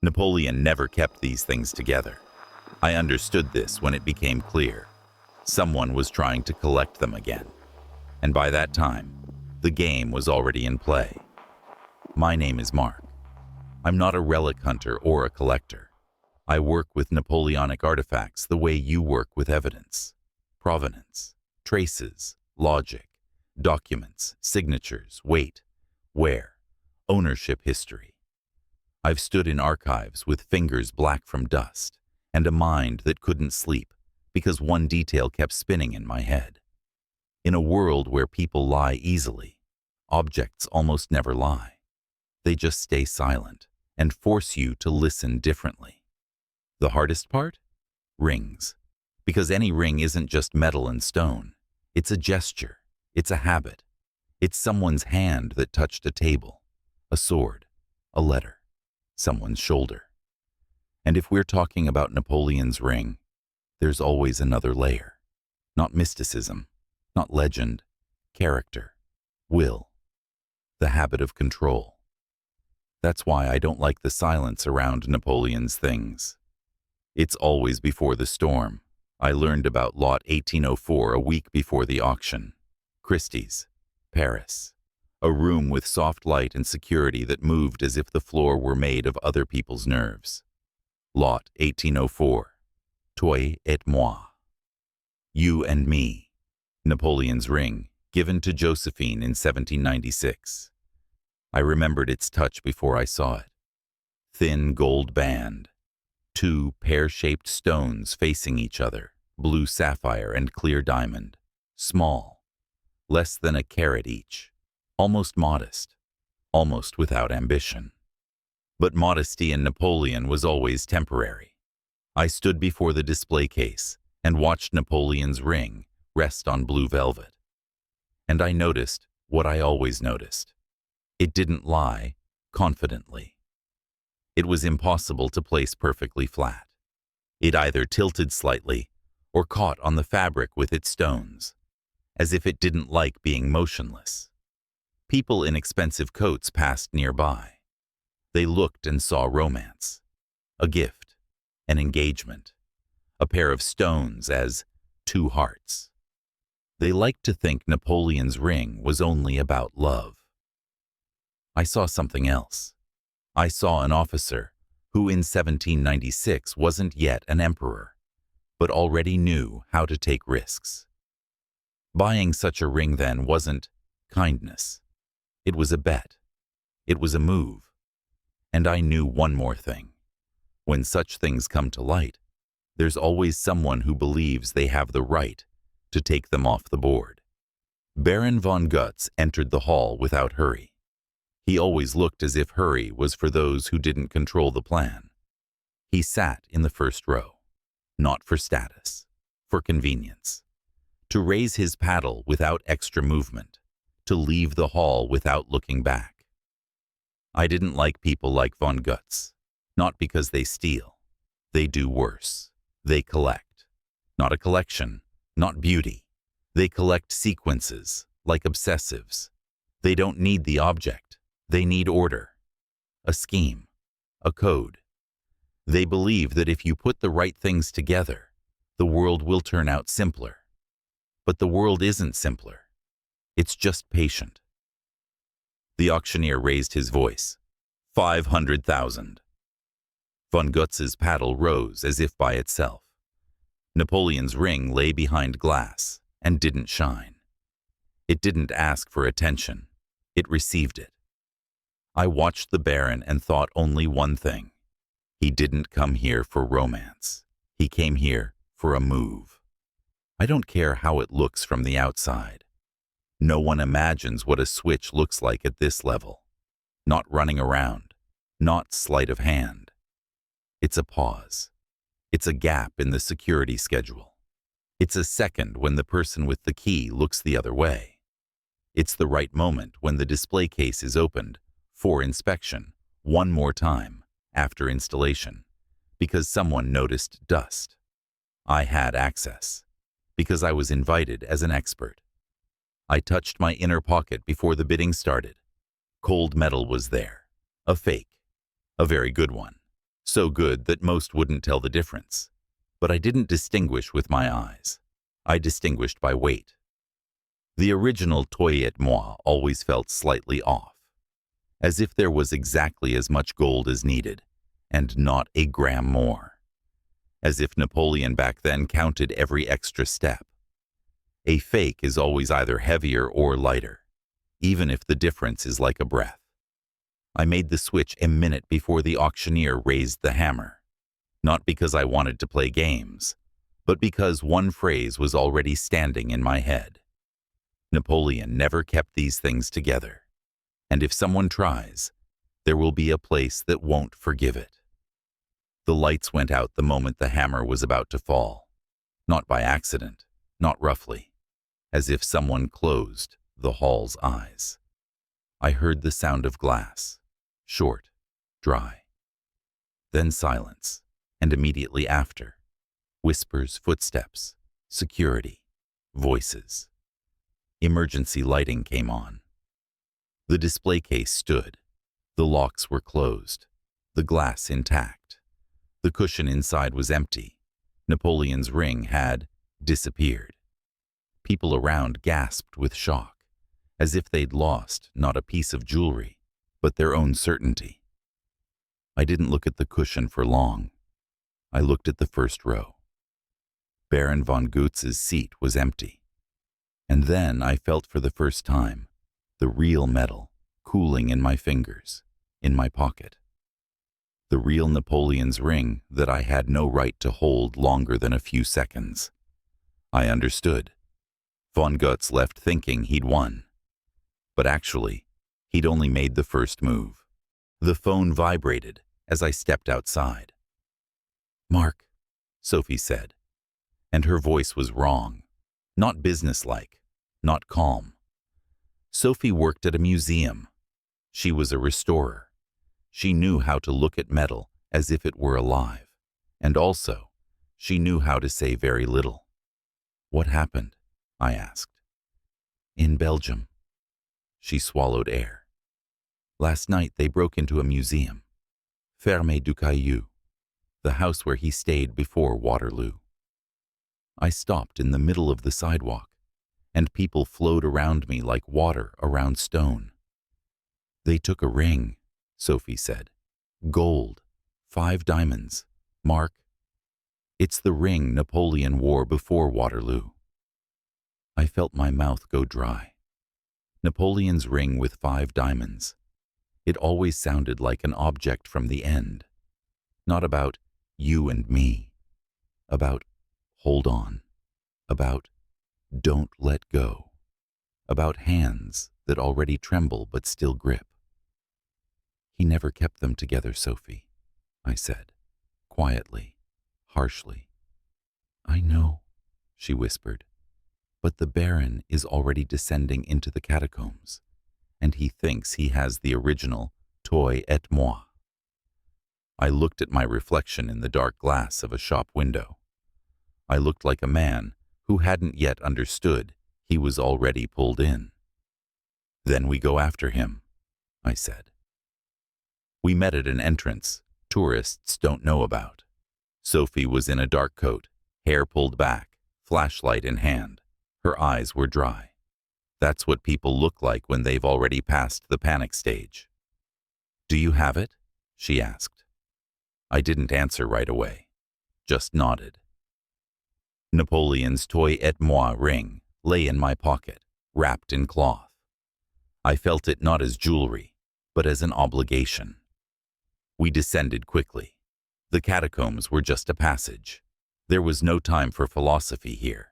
Napoleon never kept these things together. I understood this when it became clear. Someone was trying to collect them again. And by that time, the game was already in play. My name is Mark. I'm not a relic hunter or a collector. I work with Napoleonic artifacts the way you work with evidence. Provenance, traces, logic, documents, signatures, weight, wear, ownership history. I've stood in archives with fingers black from dust and a mind that couldn't sleep because one detail kept spinning in my head. In a world where people lie easily, objects almost never lie. They just stay silent and force you to listen differently. The hardest part? Rings. Because any ring isn't just metal and stone. It's a gesture. It's a habit. It's someone's hand that touched a table, a sword, a letter, someone's shoulder. And if we're talking about Napoleon's ring, there's always another layer. Not mysticism, not legend, character, will, the habit of control. That's why I don't like the silence around Napoleon's things. It's always before the storm. I learned about Lot 1804 a week before the auction. Christie's, Paris. A room with soft light and security that moved as if the floor were made of other people's nerves. Lot 1804. Toi et moi. You and me. Napoleon's ring, given to Josephine in 1796. I remembered its touch before I saw it. Thin gold band. 2 pear-shaped stones facing each other, blue sapphire and clear diamond. Small. Less than a carat each. Almost modest. Almost without ambition. But modesty in Napoleon was always temporary. I stood before the display case and watched Napoleon's ring rest on blue velvet. And I noticed what I always noticed. It didn't lie confidently. It was impossible to place perfectly flat. It either tilted slightly or caught on the fabric with its stones, as if it didn't like being motionless. People in expensive coats passed nearby. They looked and saw romance, a gift, an engagement, a pair of stones as 2 hearts. They liked to think Napoleon's ring was only about love. I saw something else. I saw an officer who in 1796 wasn't yet an emperor, but already knew how to take risks. Buying such a ring then wasn't kindness. It was a bet. It was a move. And I knew one more thing. When such things come to light, there's always someone who believes they have the right to take them off the board. Baron von Goetz entered the hall without hurry. He always looked as if hurry was for those who didn't control the plan. He sat in the first row, not for status, for convenience. To raise his paddle without extra movement, to leave the hall without looking back. I didn't like people like von Goetz, not because they steal. They do worse. They collect. Not a collection, not beauty. They collect sequences, like obsessives. They don't need the object. They need order, a scheme, a code. They believe that if you put the right things together, the world will turn out simpler. But the world isn't simpler. It's just patient. The auctioneer raised his voice. 500,000. Von Goetz's paddle rose as if by itself. Napoleon's ring lay behind glass and didn't shine. It didn't ask for attention. It received it. I watched the Baron and thought only one thing. He didn't come here for romance. He came here for a move. I don't care how it looks from the outside. No one imagines what a switch looks like at this level. Not running around, not sleight of hand. It's a pause. It's a gap in the security schedule. It's a second when the person with the key looks the other way. It's the right moment when the display case is opened for inspection one more time after installation, because someone noticed dust. I had access, because I was invited as an expert. I touched my inner pocket before the bidding started. Cold metal was there, a fake, a very good one. So good that most wouldn't tell the difference. But I didn't distinguish with my eyes. I distinguished by weight. The original Toi et Moi always felt slightly off, as if there was exactly as much gold as needed, and not a gram more. As if Napoleon back then counted every extra step. A fake is always either heavier or lighter, even if the difference is like a breath. I made the switch a minute before the auctioneer raised the hammer, not because I wanted to play games, but because one phrase was already standing in my head. Napoleon never kept these things together, and if someone tries, there will be a place that won't forgive it. The lights went out the moment the hammer was about to fall, not by accident, not roughly, as if someone closed the hall's eyes. I heard the sound of glass, short, dry. Then silence, and immediately after, whispers, footsteps, security, voices. Emergency lighting came on. The display case stood. The locks were closed, the glass intact. The cushion inside was empty. Napoleon's ring had disappeared. People around gasped with shock, as if they'd lost not a piece of jewelry, but their own certainty. I didn't look at the cushion for long. I looked at the first row. Baron von Gootz's seat was empty. And then I felt for the first time the real metal cooling in my fingers, in my pocket. The real Napoleon's ring that I had no right to hold longer than a few seconds. I understood. Von Gutz left thinking he'd won. But actually, he'd only made the first move. The phone vibrated as I stepped outside. "Mark," Sophie said, and her voice was wrong, not businesslike, not calm. Sophie worked at a museum. She was a restorer. She knew how to look at metal as if it were alive, and also, she knew how to say very little. "What happened?" I asked. "In Belgium." She swallowed air. "Last night they broke into a museum. Ferme du Caillou, the house where he stayed before Waterloo." I stopped in the middle of the sidewalk, and people flowed around me like water around stone. "They took a ring," Sophie said. "Gold, 5 diamonds. Mark, it's the ring Napoleon wore before Waterloo." I felt my mouth go dry. Napoleon's ring with 5 diamonds. It always sounded like an object from the end. Not about you and me. About hold on. About don't let go. About hands that already tremble but still grip. "He never kept them together, Sophie," I said, quietly, harshly. "I know," she whispered. "But the Baron is already descending into the catacombs, and he thinks he has the original Toi et Moi." I looked at my reflection in the dark glass of a shop window. I looked like a man who hadn't yet understood he was already pulled in. "Then we go after him," I said. We met at an entrance tourists don't know about. Sophie was in a dark coat, hair pulled back, flashlight in hand. Her eyes were dry. That's what people look like when they've already passed the panic stage. "Do you have it?" she asked. I didn't answer right away, just nodded. Napoleon's Toi et Moi ring lay in my pocket, wrapped in cloth. I felt it not as jewelry, but as an obligation. We descended quickly. The catacombs were just a passage. There was no time for philosophy here.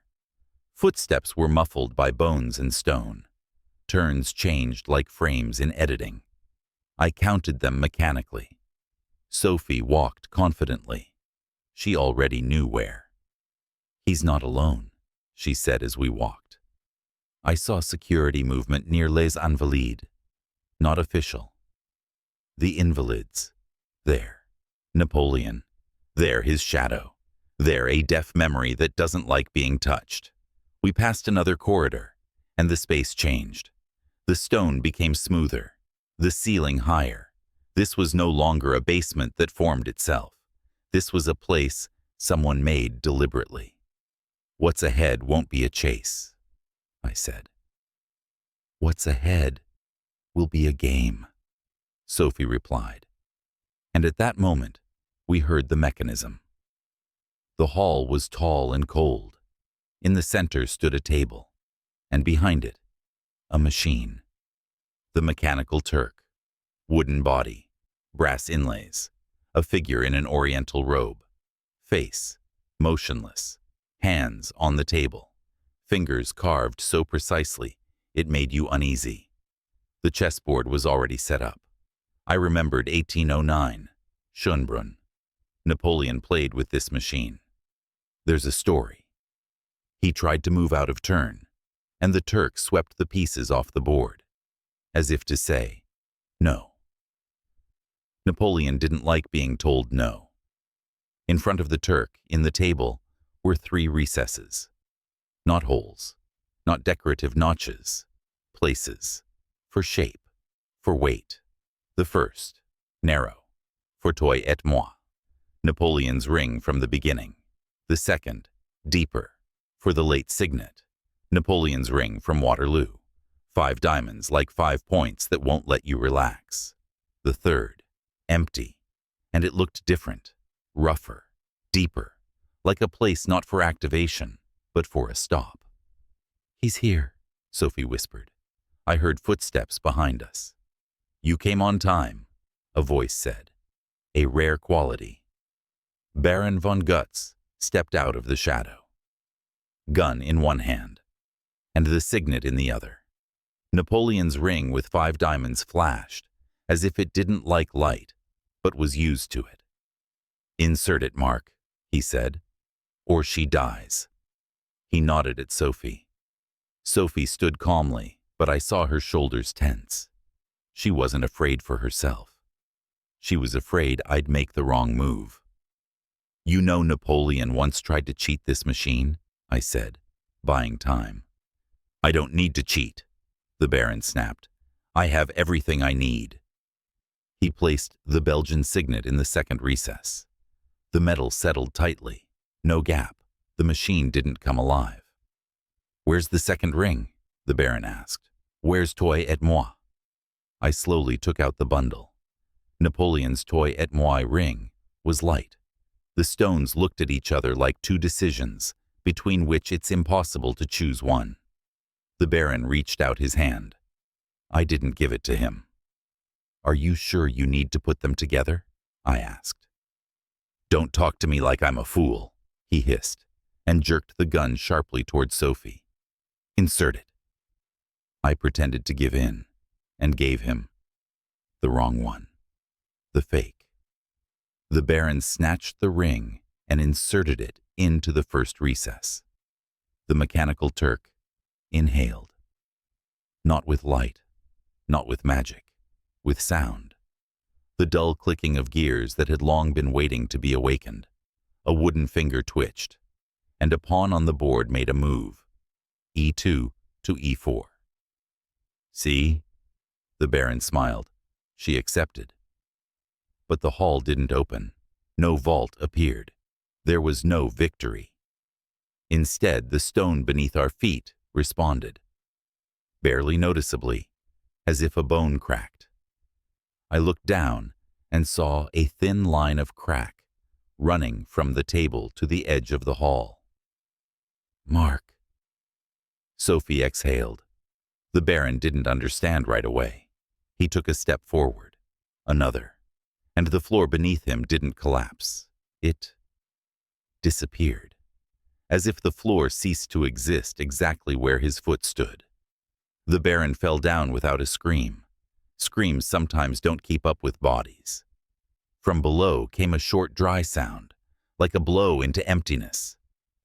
Footsteps were muffled by bones and stone. Turns changed like frames in editing. I counted them mechanically. Sophie walked confidently. She already knew where. "He's not alone," she said as we walked. I saw security movement near Les Invalides. Not official. The invalids. There. Napoleon. There his shadow. There a deaf memory that doesn't like being touched. We passed another corridor, and the space changed. The stone became smoother, the ceiling higher, This was no longer a basement that formed itself. This was a place someone made deliberately. What's ahead won't be a chase, I said. What's ahead will be a game, Sophie replied. And at that moment, we heard the mechanism. The hall was tall and cold. In the center stood a table, and behind it, a machine. The mechanical Turk. Wooden body, brass inlays, a figure in an oriental robe. Face, motionless, hands on the table, fingers carved so precisely it made you uneasy. The chessboard was already set up. I remembered 1809, Schönbrunn. Napoleon played with this machine. There's a story. He tried to move out of turn, and the Turk swept the pieces off the board, as if to say, no. Napoleon didn't like being told no. In front of the Turk, in the table, were 3 recesses. Not holes, not decorative notches, places, for shape, for weight. The first, narrow, for toi et moi, Napoleon's ring from the beginning. The second, deeper, for the late signet, Napoleon's ring from Waterloo. 5 diamonds like 5 points that won't let you relax. The third, empty, and it looked different, rougher, deeper, like a place not for activation, but for a stop. He's here, Sophie whispered. I heard footsteps behind us. You came on time, a voice said. A rare quality. Baron von Gutz stepped out of the shadow. Gun in one hand, and the signet in the other. Napoleon's ring with 5 diamonds flashed, as if it didn't like light, but was used to it. Insert it, Mark, he said, or she dies. He nodded at Sophie. Sophie stood calmly, but I saw her shoulders tense. She wasn't afraid for herself. She was afraid I'd make the wrong move. You know Napoleon once tried to cheat this machine, I said, buying time. I don't need to cheat, the Baron snapped. I have everything I need. He placed the Belgian signet in the second recess. The metal settled tightly. No gap. The machine didn't come alive. Where's the second ring? The Baron asked. Where's toi et moi? I slowly took out the bundle. Napoleon's toi et moi ring was light. The stones looked at each other like 2 decisions, between which it's impossible to choose one. The Baron reached out his hand. I didn't give it to him. Are you sure you need to put them together? I asked. Don't talk to me like I'm a fool, he hissed, and jerked the gun sharply toward Sophie. Insert it. I pretended to give in, and gave him the wrong one, the fake. The Baron snatched the ring and inserted it into the first recess. The mechanical Turk inhaled. Not with light, not with magic, with sound. The dull clicking of gears that had long been waiting to be awakened. A wooden finger twitched, and a pawn on the board made a move. E2 to E4. See? The Baron smiled. She accepted. But the hall didn't open. No vault appeared. There was no victory. Instead, the stone beneath our feet responded. Barely noticeably, as if a bone cracked. I looked down and saw a thin line of crack running from the table to the edge of the hall. Mark. Sophie exhaled. The Baron didn't understand right away. He took a step forward, another, and the floor beneath him didn't collapse. It disappeared, as if the floor ceased to exist exactly where his foot stood. The Baron fell down without a scream. Screams sometimes don't keep up with bodies. From below came a short, dry sound, like a blow into emptiness.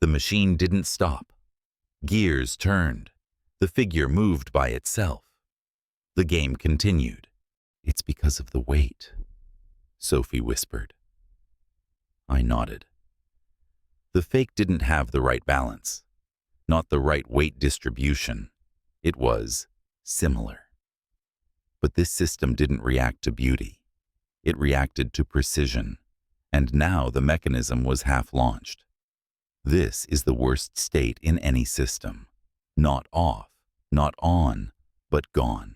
The machine didn't stop. Gears turned. The figure moved by itself. The game continued. It's because of the weight, Sophie whispered. I nodded. The fake didn't have the right balance, not the right weight distribution. It was similar. But this system didn't react to beauty. It reacted to precision, and now the mechanism was half-launched. This is the worst state in any system. Not off, not on, but gone.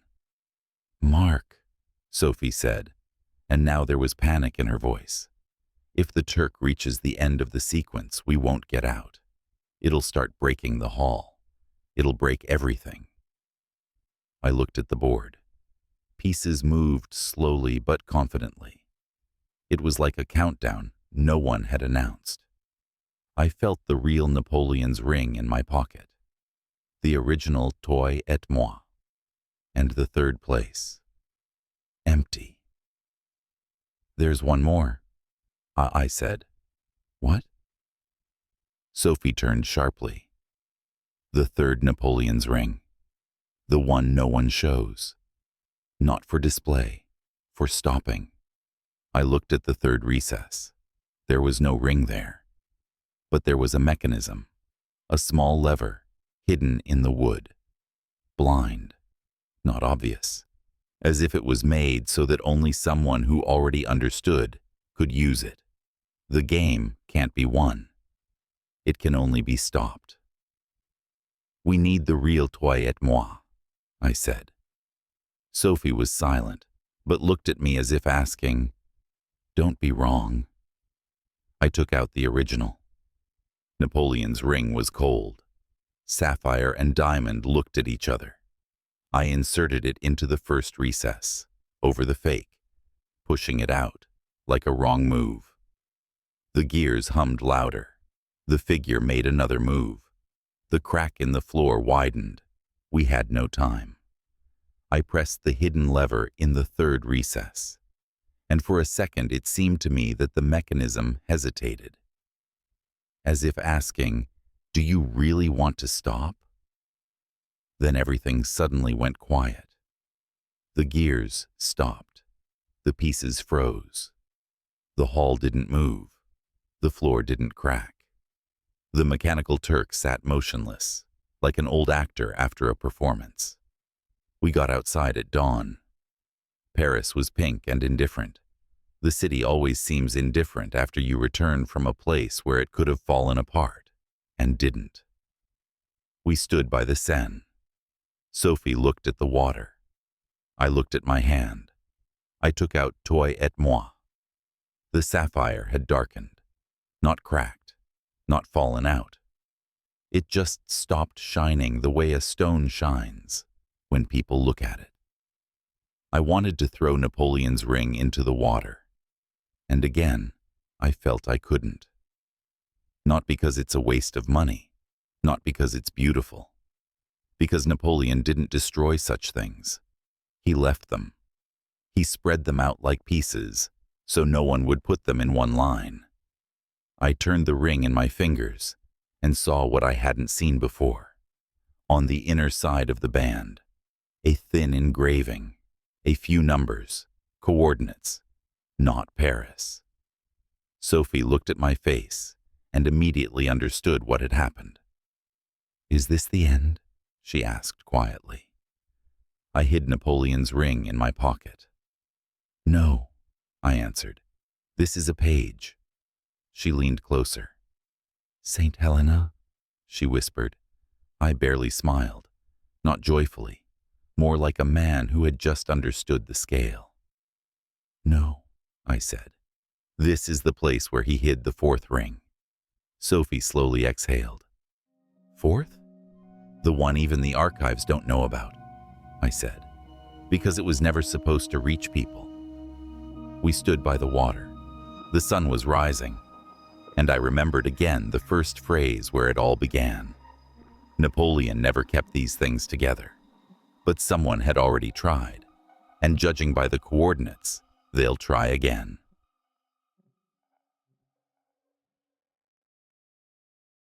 "Mark," Sophie said, and now there was panic in her voice. "If the Turk reaches the end of the sequence, we won't get out. It'll start breaking the hall. It'll break everything." I looked at the board. Pieces moved slowly but confidently. It was like a countdown no one had announced. I felt the real Napoleon's ring in my pocket. The original Toi et moi. And the third place. Empty. "There's one more," I said. "What?" Sophie turned sharply. "The third Napoleon's ring. The one no one shows. Not for display, for stopping." I looked at the third recess. There was no ring there. But there was a mechanism, a small lever, hidden in the wood. Blind, not obvious, as if it was made so that only someone who already understood could use it. The game can't be won. It can only be stopped. "We need the real Toi et moi," I said. Sophie was silent, but looked at me as if asking, "Don't be wrong." I took out the original. Napoleon's ring was cold. Sapphire and diamond looked at each other. I inserted it into the first recess, over the fake, pushing it out, like a wrong move. The gears hummed louder. The figure made another move. The crack in the floor widened. We had no time. I pressed the hidden lever in the third recess, and for a second it seemed to me that the mechanism hesitated, as if asking, "Do you really want to stop?" Then everything suddenly went quiet. The gears stopped. The pieces froze. The hall didn't move. The floor didn't crack. The mechanical Turk sat motionless, like an old actor after a performance. We got outside at dawn. Paris was pink and indifferent. The city always seems indifferent after you return from a place where it could have fallen apart, and didn't. We stood by the Seine. Sophie looked at the water. I looked at my hand. I took out Toi et moi. The sapphire had darkened, not cracked, not fallen out. It just stopped shining the way a stone shines when people look at it. I wanted to throw Napoleon's ring into the water, and again, I felt I couldn't. Not because it's a waste of money, not because it's beautiful, because Napoleon didn't destroy such things. He left them. He spread them out like pieces, so no one would put them in one line. I turned the ring in my fingers and saw what I hadn't seen before. On the inner side of the band, a thin engraving, a few numbers, coordinates, not Paris. Sophie looked at my face and immediately understood what had happened. "Is this the end?" she asked quietly. I hid Napoleon's ring in my pocket. "No," I answered. "This is a page." She leaned closer. "Saint Helena?" she whispered. I barely smiled, not joyfully, more like a man who had just understood the scale. "No," I said. "This is the place where he hid the fourth ring." Sophie slowly exhaled. "Fourth? The one even the archives don't know about," I said, "because it was never supposed to reach people." We stood by the water. The sun was rising, and I remembered again the first phrase where it all began. Napoleon never kept these things together, but someone had already tried, and judging by the coordinates, they'll try again.